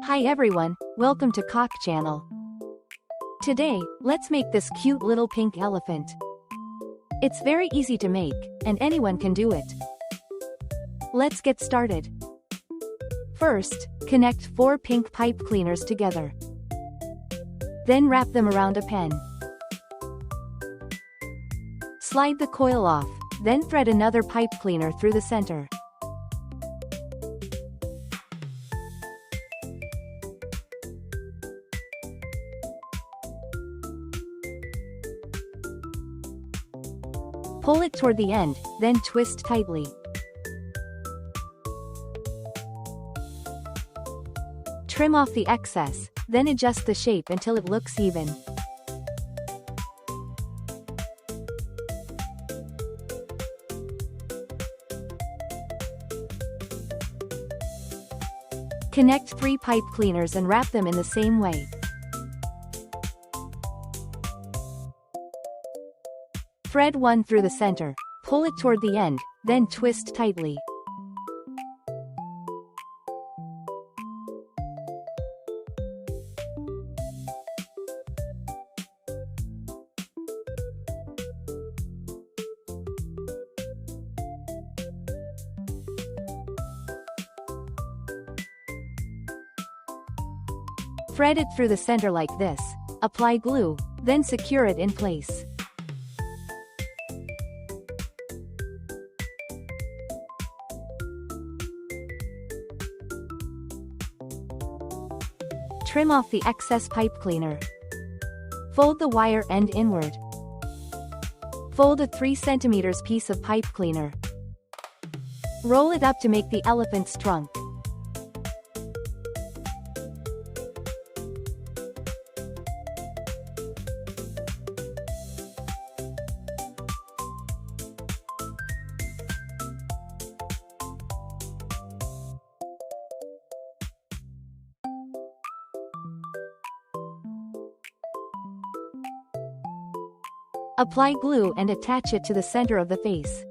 Hi everyone, welcome to Cock Channel. Today, let's make this cute little pink elephant. It's very easy to make, and anyone can do it. Let's get started. First, connect 4 pink pipe cleaners together. Then wrap them around a pen. Slide the coil off, then thread another pipe cleaner through the center. Pull it toward the end, then twist tightly. Trim off the excess, then adjust the shape until it looks even. Connect 3 pipe cleaners and wrap them in the same way. Thread one through the center, pull it toward the end, then twist tightly. Thread it through the center like this, apply glue, then secure it in place. Trim off the excess pipe cleaner. Fold the wire end inward. Fold a 3 cm piece of pipe cleaner. Roll it up to make the elephant's trunk. Apply glue and attach it to the center of the face.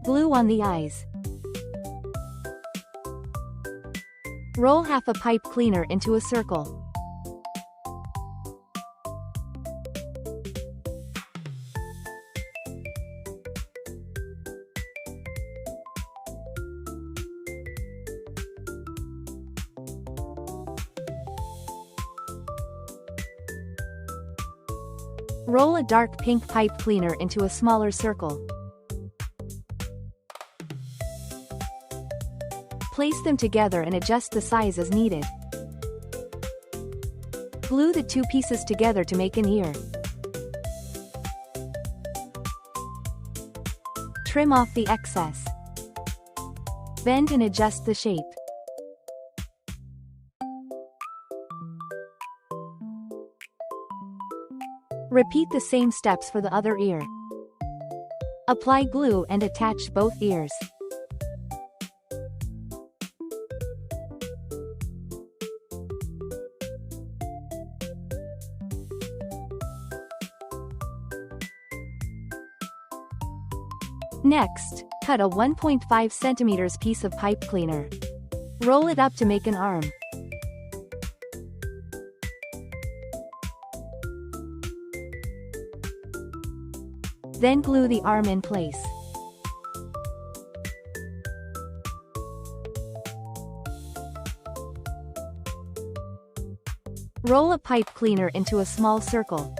Glue on the eyes. Roll half a pipe cleaner into a circle. Roll a dark pink pipe cleaner into a smaller circle. Place them together and adjust the size as needed. Glue the 2 pieces together to make an ear. Trim off the excess. Bend and adjust the shape. Repeat the same steps for the other ear. Apply glue and attach both ears. Next, cut a 1.5 cm piece of pipe cleaner. Roll it up to make an arm. Then glue the arm in place. Roll a pipe cleaner into a small circle.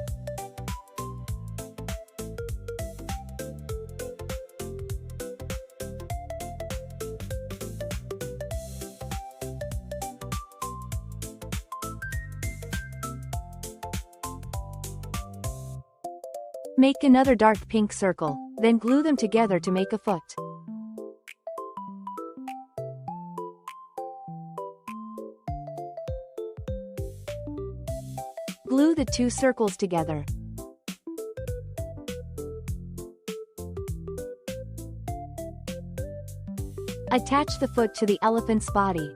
Make another dark pink circle, then glue them together to make a foot. Glue the 2 circles together. Attach the foot to the elephant's body.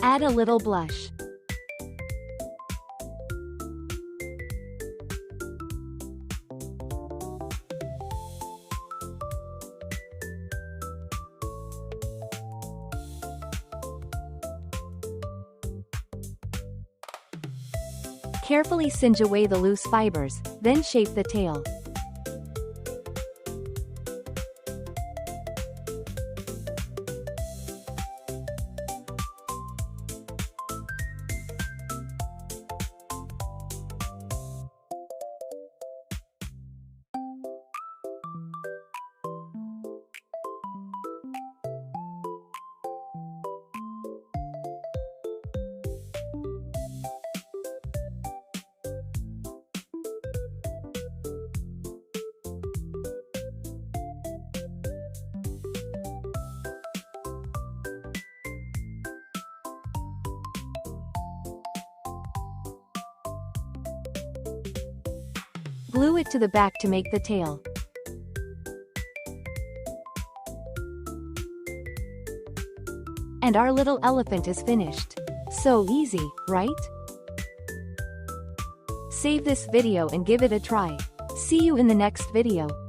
Add a little blush. Carefully singe away the loose fibers, then shape the tail. Glue it to the back to make the tail. And our little elephant is finished. So easy, right? Save this video and give it a try. See you in the next video.